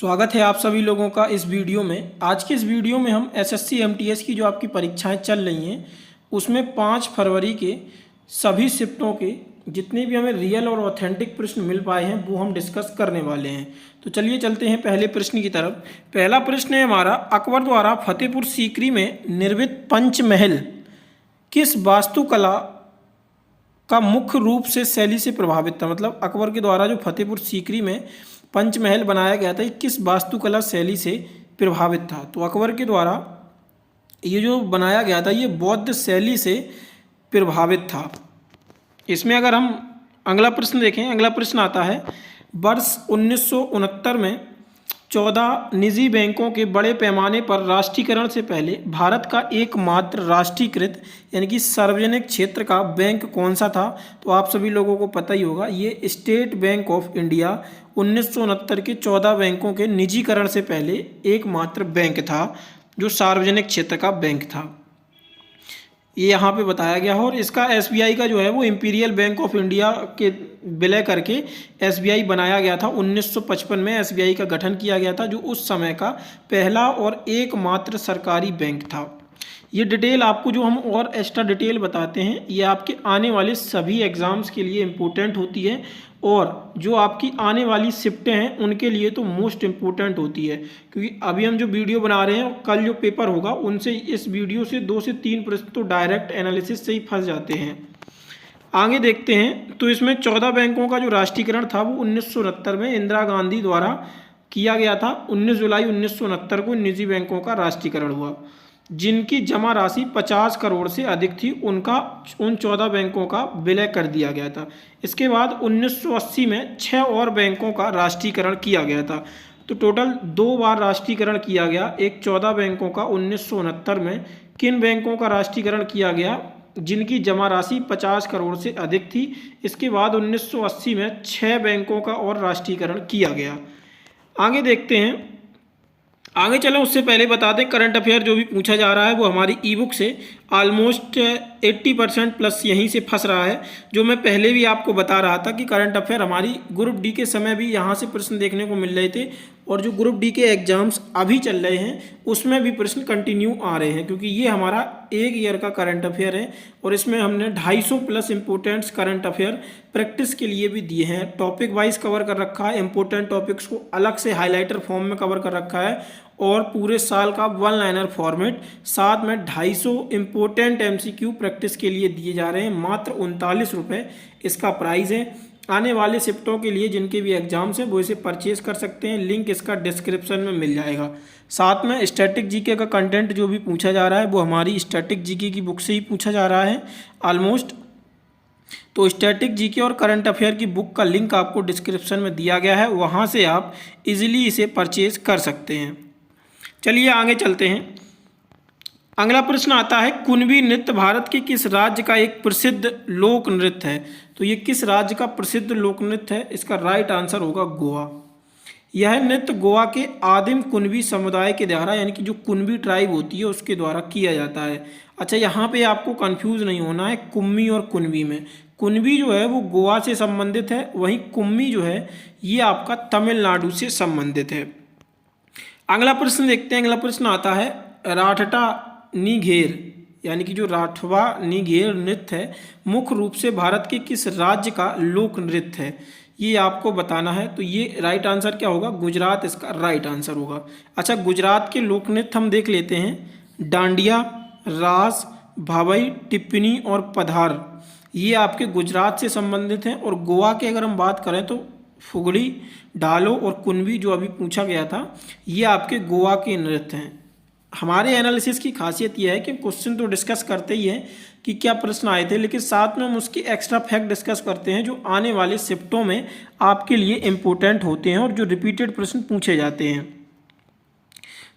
स्वागत है आप सभी लोगों का इस वीडियो में। आज के इस वीडियो में हम एसएससी एमटीएस की जो आपकी परीक्षाएं चल रही हैं उसमें 5 फरवरी के सभी शिफ्टों के जितने भी हमें रियल और ऑथेंटिक प्रश्न मिल पाए हैं वो हम डिस्कस करने वाले हैं। तो चलिए चलते हैं पहले प्रश्न की तरफ। पहला प्रश्न है हमारा, अकबर द्वारा फतेहपुर सीकरी में निर्मित पंचमहल किस वास्तुकला का मुख्य रूप से शैली से प्रभावित था। मतलब अकबर के द्वारा जो फतेहपुर सीकरी में पंचमहल बनाया गया था ये किस वास्तुकला शैली से प्रभावित था। तो अकबर के द्वारा ये जो बनाया गया था ये बौद्ध शैली से प्रभावित था। इसमें अगर हम अगला प्रश्न देखें, अगला प्रश्न आता है, वर्ष 1969 में 14 निजी बैंकों के बड़े पैमाने पर राष्ट्रीयकरण से पहले भारत का एकमात्र राष्ट्रीयकृत यानी कि सार्वजनिक क्षेत्र का बैंक कौन सा था। तो आप सभी लोगों को पता ही होगा, ये स्टेट बैंक ऑफ इंडिया 1969 के 14 बैंकों के निजीकरण से पहले एकमात्र बैंक था जो सार्वजनिक क्षेत्र का बैंक था, ये यहाँ पे बताया गया है। और इसका एसबीआई का जो है वो इंपीरियल बैंक ऑफ इंडिया के विलय करके एसबीआई बनाया गया था। 1955 में एसबीआई का गठन किया गया था जो उस समय का पहला और एकमात्र सरकारी बैंक था। ये डिटेल आपको जो हम और एक्स्ट्रा डिटेल बताते हैं ये आपके आने वाले सभी एग्ज़ाम्स के लिए इम्पोर्टेंट होती है और जो आपकी आने वाली शिफ्टें हैं उनके लिए तो मोस्ट इम्पोर्टेंट होती है, क्योंकि अभी हम जो वीडियो बना रहे हैं कल जो पेपर होगा उनसे इस वीडियो से 2 से 3 प्रश्न तो डायरेक्ट एनालिसिस से ही फंस जाते हैं। आगे देखते हैं, तो इसमें 14 बैंकों का जो राष्ट्रीयकरण था वो 1969 में इंदिरा गांधी द्वारा किया गया था। 19 जुलाई 1969 को निजी बैंकों का राष्ट्रीयकरण हुआ जिनकी जमा राशि 50 करोड़ से अधिक थी, उन 14 बैंकों का विलय कर दिया गया था। इसके बाद 1980 में 6 और बैंकों का राष्ट्रीयकरण किया गया था। तो टोटल 2 बार राष्ट्रीयकरण किया गया, एक 14 बैंकों का 1969 में। किन बैंकों का राष्ट्रीयकरण किया गया? जिनकी जमा राशि 50 करोड़ से अधिक थी। इसके बाद 1980 में 6 बैंकों का और राष्ट्रीयकरण किया गया। आगे देखते हैं, आगे चलें उससे पहले बता दें करंट अफेयर जो भी पूछा जा रहा है वो हमारी ई बुक से ऑलमोस्ट 80% प्लस यहीं से फंस रहा है। जो मैं पहले भी आपको बता रहा था कि करंट अफेयर हमारी ग्रुप डी के समय भी यहाँ से प्रश्न देखने को मिल रहे थे और जो ग्रुप डी के एग्जाम्स अभी चल रहे हैं उसमें भी प्रश्न कंटिन्यू आ रहे हैं, क्योंकि ये हमारा 1 ईयर का करंट अफेयर है और इसमें हमने 250 प्लस इंपोर्टेंट्स करंट अफेयर प्रैक्टिस के लिए भी दिए हैं। टॉपिक वाइज कवर कर रखा है, इंपॉर्टेंट टॉपिक्स को अलग से हाईलाइटर फॉर्म में कवर कर रखा है और पूरे साल का 1 लाइनर फॉर्मेट, साथ में 250 इंपॉर्टेंट एमसीक्यू प्रैक्टिस के लिए दिए जा रहे हैं। मात्र 39 रुपये इसका प्राइस है। आने वाले शिफ्टों के लिए जिनके भी एग्जाम्स हैं वो इसे परचेज कर सकते हैं, लिंक इसका डिस्क्रिप्शन में मिल जाएगा। साथ में स्टैटिक जीके का कंटेंट जो भी पूछा जा रहा है वो हमारी स्टैटिक जीके की बुक से ही पूछा जा रहा है ऑलमोस्ट। तो स्टैटिक जीके और करंट अफेयर की बुक का लिंक आपको डिस्क्रिप्शन में दिया गया है, वहाँ से आप इजीली इसे परचेज कर सकते हैं। चलिए आगे चलते हैं। अगला प्रश्न आता है, कुणबी नृत्य भारत के किस राज्य का एक प्रसिद्ध लोक नृत्य है। तो ये किस राज्य का प्रसिद्ध लोक नृत्य है? इसका राइट आंसर होगा गोवा। यह नृत्य गोवा के आदिम कुणबी समुदाय के द्वारा यानी कि जो कुणबी ट्राइब होती है उसके द्वारा किया जाता है। अच्छा, यहाँ पे आपको कंफ्यूज नहीं होना है कुम्मी और कुणबी में। कुणबी जो है वो गोवा से संबंधित है, वहीं कुम्मी जो है ये आपका तमिलनाडु से संबंधित है। अगला प्रश्न देखते हैं। अगला प्रश्न आता है, राठटा निघेर यानी कि जो राठवा निघेर नृत्य है मुख्य रूप से भारत के किस राज्य का लोक नृत्य है, ये आपको बताना है। तो ये राइट आंसर क्या होगा? गुजरात इसका राइट आंसर होगा। अच्छा, गुजरात के लोक नृत्य हम देख लेते हैं। डांडिया, रास, भावई, टिप्पणी और पधार ये आपके गुजरात से संबंधित हैं। और गोवा के अगर हम बात करें तो फुगड़ी, डालो और कुणबी जो अभी पूछा गया था ये आपके गोवा के नृत्य हैं। हमारे एनालिसिस की खासियत यह है कि क्वेश्चन तो डिस्कस करते ही हैं कि क्या प्रश्न आए थे, लेकिन साथ में हम उसके एक्स्ट्रा फैक्ट डिस्कस करते हैं जो आने वाले शिफ्टों में आपके लिए इम्पोर्टेंट होते हैं और जो रिपीटेड प्रश्न पूछे जाते हैं।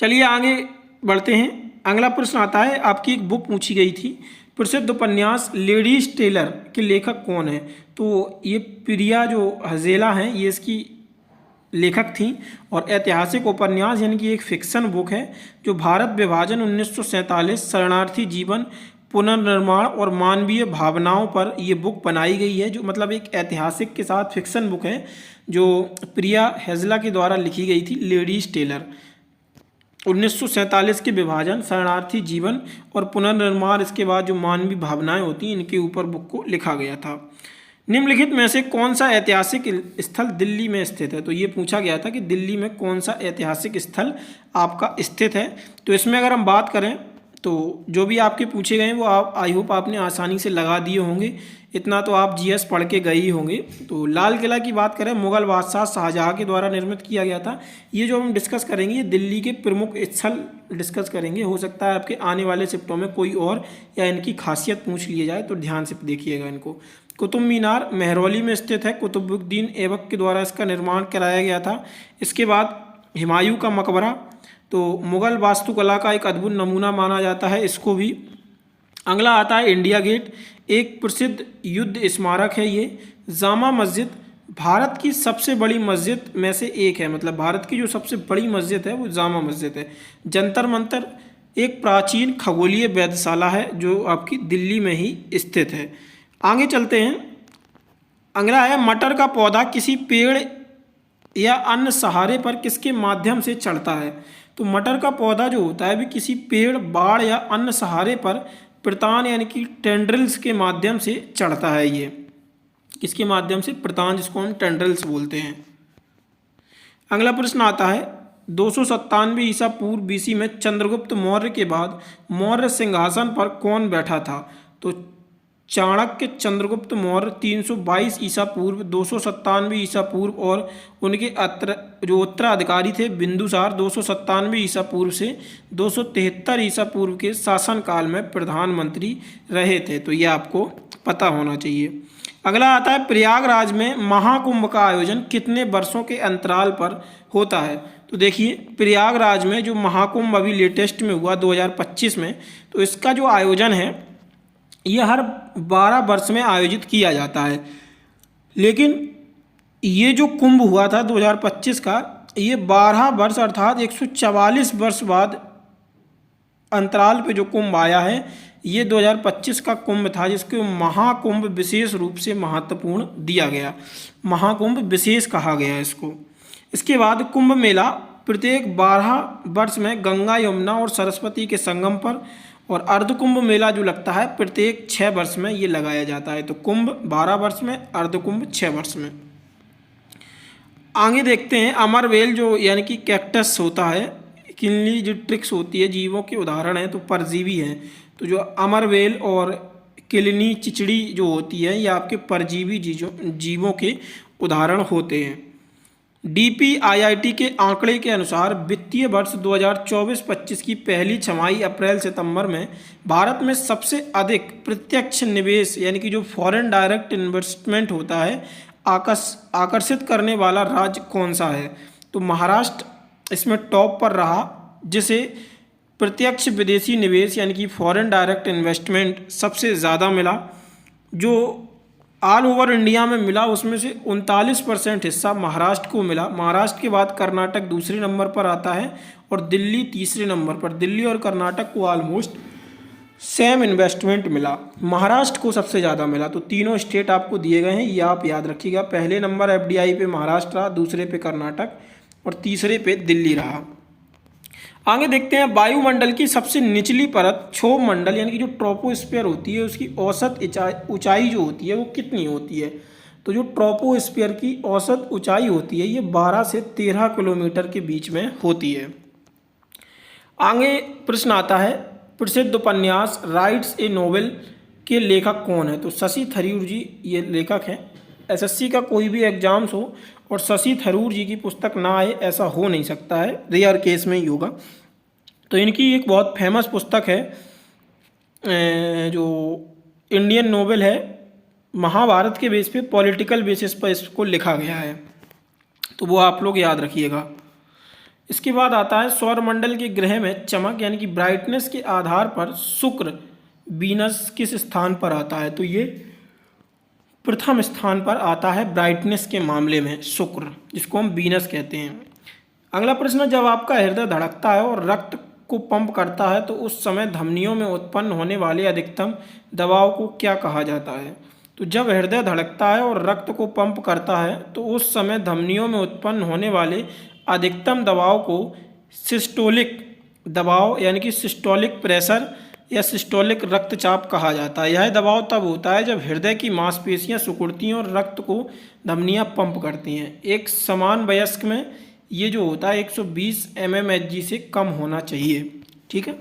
चलिए आगे बढ़ते हैं। अगला प्रश्न आता है, आपकी एक बुक पूछी गई थी, प्रसिद्ध उपन्यास लेडीज टेलर के लेखक कौन है। तो ये प्रिया जो हजेला हैं ये इसकी लेखक थी और ऐतिहासिक उपन्यास यानी कि एक फिक्शन बुक है जो भारत विभाजन 1947, शरणार्थी जीवन, पुनर्निर्माण और मानवीय भावनाओं पर ये बुक बनाई गई है, जो मतलब एक ऐतिहासिक के साथ फिक्शन बुक है जो प्रिया हेजला के द्वारा लिखी गई थी। लेडीज टेलर 1947 के विभाजन, शरणार्थी जीवन और पुनर्निर्माण, इसके बाद जो मानवीय भावनाएं होती हैं, इनके ऊपर बुक को लिखा गया था। निम्नलिखित में से कौन सा ऐतिहासिक स्थल दिल्ली में स्थित है? तो ये पूछा गया था कि दिल्ली में कौन सा ऐतिहासिक स्थल आपका स्थित है। तो इसमें अगर हम बात करें तो जो भी आपके पूछे गए हैं वो आप आई होप आपने आसानी से लगा दिए होंगे, इतना तो आप जीएस पढ़ के गए ही होंगे। तो लाल किला की बात करें, मुगल बादशाह शाहजहाँ के द्वारा निर्मित किया गया था। ये जो हम डिस्कस करेंगे ये दिल्ली के प्रमुख स्थल डिस्कस करेंगे। हो सकता है आपके आने वाले शिफ्टों में कोई और या इनकी खासियत पूछ लिए जाए, तो ध्यान से देखिएगा इनको। कुतुब मीनार महरौली में स्थित है, कुतुबुद्दीन ऐबक के द्वारा इसका निर्माण कराया गया था। इसके बाद हुमायूं का मकबरा, तो मुगल वास्तुकला का एक अद्भुत नमूना माना जाता है इसको भी। अगला आता है इंडिया गेट, एक प्रसिद्ध युद्ध स्मारक है ये। जामा मस्जिद भारत की सबसे बड़ी मस्जिद में से एक है, मतलब भारत की जो सबसे बड़ी मस्जिद है वो जामा मस्जिद है। जंतर मंतर एक प्राचीन खगोलीय वेधशाला है जो आपकी दिल्ली में ही स्थित है। आगे चलते हैं। अगला है मटर का पौधा किसी पेड़ या अन्य सहारे पर किसके माध्यम से चढ़ता है? तो मटर का पौधा जो होता है भी किसी पेड़, बाड़ या अन्य सहारे पर प्रतान यानी कि टेंड्रिल्स के माध्यम से चढ़ता है। ये किसके माध्यम से? प्रतान, जिसको हम टेंड्रिल्स बोलते हैं। अगला प्रश्न आता है 297 ईसा पूर्व बीसी में चंद्रगुप्त मौर्य के बाद मौर्य सिंहासन पर कौन बैठा था? तो चाणक्य, चंद्रगुप्त मौर्य 322 ईसा पूर्व, 297 ईसा पूर्व और उनके जो उत्तराधिकारी थे बिंदुसार 297 ईसा पूर्व से 273 ईसा पूर्व के शासनकाल में प्रधानमंत्री रहे थे। तो ये आपको पता होना चाहिए। अगला आता है प्रयागराज में महाकुंभ का आयोजन कितने वर्षों के अंतराल पर होता है? तो देखिए प्रयागराज में जो महाकुंभ अभी लेटेस्ट में हुआ 2025 में, तो इसका जो आयोजन है ये हर 12 वर्ष में आयोजित किया जाता है। लेकिन ये जो कुंभ हुआ था 2025 का, ये 12 वर्ष अर्थात 144 वर्ष बाद अंतराल पे जो कुंभ आया है, ये 2025 का कुंभ था, जिसको महाकुंभ विशेष रूप से महत्वपूर्ण दिया गया। महाकुंभ विशेष कहा गया इसको। इसके बाद कुंभ मेला प्रत्येक 12 वर्ष में गंगा, यमुना और सरस्वती के संगम पर, और अर्धकुंभ मेला जो लगता है प्रत्येक 6 वर्ष में ये लगाया जाता है। तो कुंभ 12 वर्ष में, अर्धकुंभ 6 वर्ष में। आगे देखते हैं अमरवेल जो यानी कि कैक्टस होता है, किनली जो ट्रिक्स होती है, जीवों के उदाहरण हैं तो परजीवी हैं। तो जो अमरवेल और किलनी चिचड़ी जो होती है, ये आपके परजीवी जीवों के उदाहरण होते हैं। DPIIT के आंकड़े के अनुसार वित्तीय वर्ष 2024-25 की पहली छमाही अप्रैल सितंबर में भारत में सबसे अधिक प्रत्यक्ष निवेश यानी कि जो फॉरेन डायरेक्ट इन्वेस्टमेंट होता है आकर्षित करने वाला राज्य कौन सा है? तो महाराष्ट्र इसमें टॉप पर रहा, जिसे प्रत्यक्ष विदेशी निवेश यानी कि फॉरेन डायरेक्ट इन्वेस्टमेंट सबसे ज़्यादा मिला। जो ऑल ओवर इंडिया में मिला उसमें से 39% हिस्सा महाराष्ट्र को मिला। महाराष्ट्र के बाद कर्नाटक दूसरे नंबर पर आता है और दिल्ली तीसरे नंबर पर। दिल्ली और कर्नाटक को ऑलमोस्ट सेम इन्वेस्टमेंट मिला, महाराष्ट्र को सबसे ज़्यादा मिला। तो तीनों स्टेट आपको दिए गए हैं, ये आप याद रखिएगा। पहले नंबर FDI पे महाराष्ट्र रहा, दूसरे पे कर्नाटक और तीसरे पे दिल्ली रहा। आगे देखते हैं वायुमंडल की सबसे निचली परत क्षोभ मंडल यानी कि जो ट्रोपोस्फीयर होती है, उसकी औसत ऊंचाई जो होती है वो कितनी होती है? तो जो ट्रोपोस्फीयर की औसत ऊंचाई होती है ये 12 से 13 किलोमीटर के बीच में होती है। आगे प्रश्न आता है प्रसिद्ध उपन्यास राइट्स ए नोवेल के लेखक कौन है? तो शशि थरूर जी ये लेखक हैं। SSC का कोई भी एग्जाम्स हो और शशि थरूर जी की पुस्तक ना आए ऐसा हो नहीं सकता है, रेयर केस में ही होगा। तो इनकी एक बहुत फेमस पुस्तक है जो इंडियन नोवेल है, महाभारत के बेस पे पॉलिटिकल बेसिस पर इसको लिखा गया है, तो वो आप लोग याद रखिएगा। इसके बाद आता है सौरमंडल के ग्रह में चमक यानी कि ब्राइटनेस के आधार पर शुक्र वीनस किस स्थान पर आता है? तो ये प्रथम स्थान पर आता है ब्राइटनेस के मामले में शुक्र, जिसको हम वीनस कहते हैं। अगला प्रश्न, जब आपका हृदय धड़कता है और रक्त को पंप करता है तो उस समय धमनियों में उत्पन्न होने वाले अधिकतम दबाव को क्या कहा जाता है। तो जब हृदय धड़कता है और रक्त को पंप करता है तो उस समय धमनियों में उत्पन्न होने वाले अधिकतम दबाव को सिस्टोलिक दबाव यानी कि सिस्टोलिक प्रेशर या सिस्टोलिक रक्तचाप कहा जाता है। यह दबाव तब होता है जब हृदय की मांसपेशियां सिकुड़ती हैं और रक्त को धमनियां पंप करती हैं। एक समान वयस्क में ये जो होता है 120 mmHg से कम होना चाहिए। ठीक है,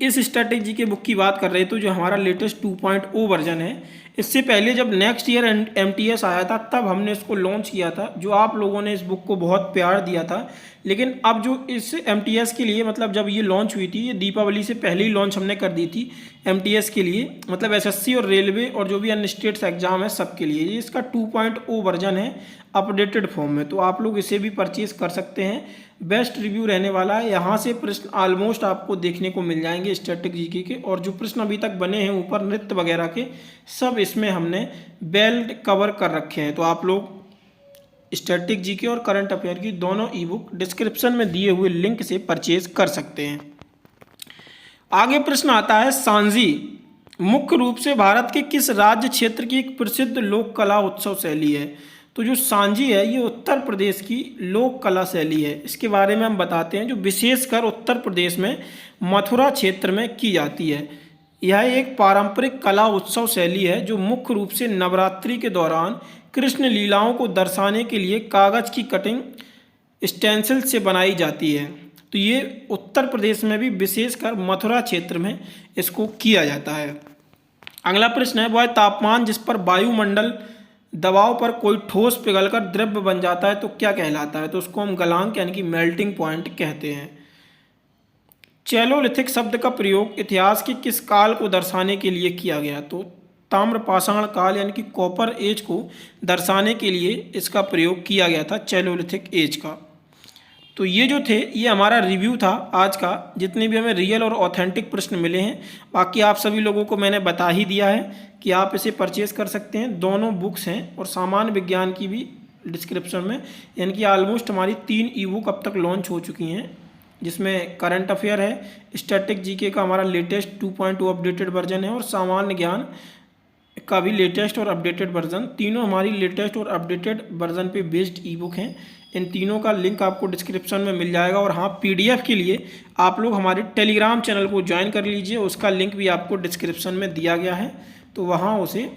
इस स्ट्रैटेजी के बुक की बात कर रहे थे जो हमारा लेटेस्ट 2.0 वर्जन है। इससे पहले जब नेक्स्ट ईयर MTS आया था तब हमने इसको लॉन्च किया था, जो आप लोगों ने इस बुक को बहुत प्यार दिया था। लेकिन अब जो इस MTS के लिए मतलब जब ये लॉन्च हुई थी, ये दीपावली से पहले ही लॉन्च हमने कर दी थी MTS के लिए, मतलब SSC और रेलवे और जो भी अन्य स्टेट्स एग्जाम है सबके लिए। ये इसका 2.0 वर्जन है अपडेटेड फॉर्म में, तो आप लोग इसे भी परचेज कर सकते हैं। बेस्ट रिव्यू रहने वाला है। यहाँ से प्रश्न ऑलमोस्ट आपको देखने को मिल जाएंगे स्टैटिक जीके के, और जो प्रश्न अभी तक बने हैं ऊपर नृत्य वगैरह के सब इसमें हमने बेल्ट कवर कर रखे हैं। तो आप लोग स्टैटिक जीके और करंट अफेयर की दोनों ई बुक डिस्क्रिप्शन में दिए हुए लिंक से परचेज कर सकते हैं। आगे प्रश्न आता है, सांजी मुख्य रूप से भारत के किस राज्य क्षेत्र की एक प्रसिद्ध लोक कला उत्सव शैली है। तो जो सांजी है ये उत्तर प्रदेश की लोक कला शैली है। इसके बारे में हम बताते हैं, जो विशेषकर उत्तर प्रदेश में मथुरा क्षेत्र में की जाती है। यह एक पारंपरिक कला उत्सव शैली है जो मुख्य रूप से नवरात्रि के दौरान कृष्ण लीलाओं को दर्शाने के लिए कागज की कटिंग स्टेंसिल से बनाई जाती है। तो ये उत्तर प्रदेश में भी विशेषकर मथुरा क्षेत्र में इसको किया जाता है। अगला प्रश्न है, वह तापमान जिस पर वायुमंडल दबाव पर कोई ठोस पिघलकर द्रव्य बन जाता है तो क्या कहलाता है। तो उसको हम गलांक यानी कि मेल्टिंग पॉइंट कहते हैं। चैलोलिथिक शब्द का प्रयोग इतिहास के किस काल को दर्शाने के लिए किया गया। तो ताम्रपाषाण काल यानी कि कॉपर एज को दर्शाने के लिए इसका प्रयोग किया गया था, चैलोलिथिक एज का। तो ये जो थे ये हमारा रिव्यू था आज का, जितने भी हमें रियल और ऑथेंटिक प्रश्न मिले हैं। बाकी आप सभी लोगों को मैंने बता ही दिया है कि आप इसे परचेज कर सकते हैं। दोनों बुक्स हैं और सामान्य विज्ञान की भी डिस्क्रिप्शन में, यानी कि ऑलमोस्ट हमारी 3 ई बुक अब तक लॉन्च हो चुकी हैं, जिसमें करंट अफेयर है, स्टैटिक जीके का हमारा लेटेस्ट 2.2 अपडेटेड वर्जन है और सामान्य ज्ञान का भी लेटेस्ट और अपडेटेड वर्जन। तीनों हमारी लेटेस्ट और अपडेटेड वर्जन पे बेस्ड ई बुक हैं। इन तीनों का लिंक आपको डिस्क्रिप्शन में मिल जाएगा। और हाँ, PDF के लिए आप लोग हमारे टेलीग्राम चैनल को ज्वाइन कर लीजिए, उसका लिंक भी आपको डिस्क्रिप्शन में दिया गया है। तो वहाँ उसे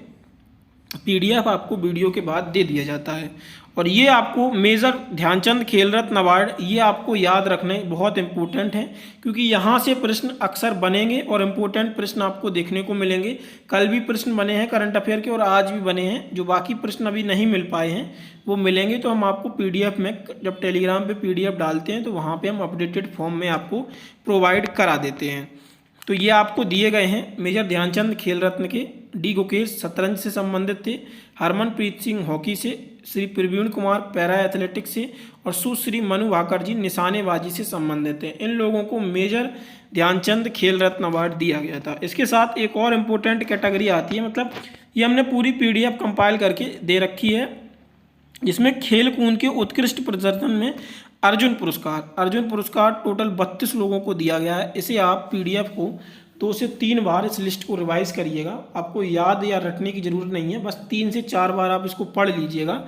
PDF आपको वीडियो के बाद दे दिया जाता है। और ये आपको मेजर ध्यानचंद खेल रत्न अवार्ड ये आपको याद रखने बहुत इंपॉर्टेंट है, क्योंकि यहाँ से प्रश्न अक्सर बनेंगे और इम्पोर्टेंट प्रश्न आपको देखने को मिलेंगे। कल भी प्रश्न बने हैं करंट अफेयर के और आज भी बने हैं। जो बाकी प्रश्न अभी नहीं मिल पाए हैं वो मिलेंगे। तो हम आपको PDF में जब टेलीग्राम पे PDF डालते हैं तो वहाँ पर हम अपडेटेड फॉर्म में आपको प्रोवाइड करा देते हैं। तो ये आपको दिए गए हैं। मेजर ध्यानचंद खेल रत्न के डी गुकेश शतरंज से संबंधित थे, हरमनप्रीत सिंह हॉकी से, श्री प्रवीण कुमार पैरा एथलेटिक्स से और सुश्री मनु भाकर जी निशानेबाजी से संबंधित हैं। इन लोगों को मेजर ध्यानचंद खेल रत्न अवार्ड दिया गया था। इसके साथ एक और इम्पोर्टेंट कैटेगरी आती है, मतलब ये हमने पूरी PDF कंपाइल करके दे रखी है, जिसमें खेल कूद के उत्कृष्ट प्रदर्शन में अर्जुन पुरस्कार टोटल 32 लोगों को दिया गया है। इसे आप PDF को 2 से 3 बार इस लिस्ट को रिवाइज करिएगा। आपको याद या रटने की ज़रूरत नहीं है, बस 3 से 4 बार आप इसको पढ़ लीजिएगा।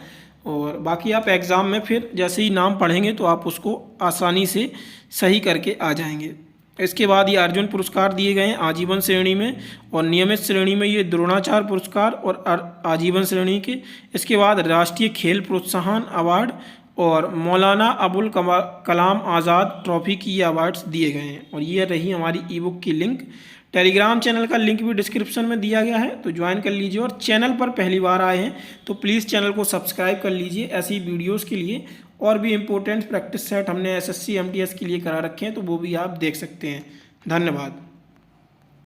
और बाकी आप एग्ज़ाम में फिर जैसे ही नाम पढ़ेंगे तो आप उसको आसानी से सही करके आ जाएंगे। इसके बाद ये अर्जुन पुरस्कार दिए गए हैं आजीवन श्रेणी में, और नियमित श्रेणी में ये द्रोणाचार्य पुरस्कार और आजीवन श्रेणी के। इसके बाद राष्ट्रीय खेल प्रोत्साहन अवार्ड और मौलाना अबुल कलाम आज़ाद ट्रॉफी की ये अवार्ड्स दिए गए हैं। और ये रही हमारी ई बुक की लिंक। टेलीग्राम चैनल का लिंक भी डिस्क्रिप्शन में दिया गया है, तो ज्वाइन कर लीजिए। और चैनल पर पहली बार आए हैं तो प्लीज़ चैनल को सब्सक्राइब कर लीजिए ऐसी वीडियोस के लिए। और भी इम्पोर्टेंट प्रैक्टिस सेट हमने SSC MTS के लिए करा रखे हैं, तो वो भी आप देख सकते हैं। धन्यवाद।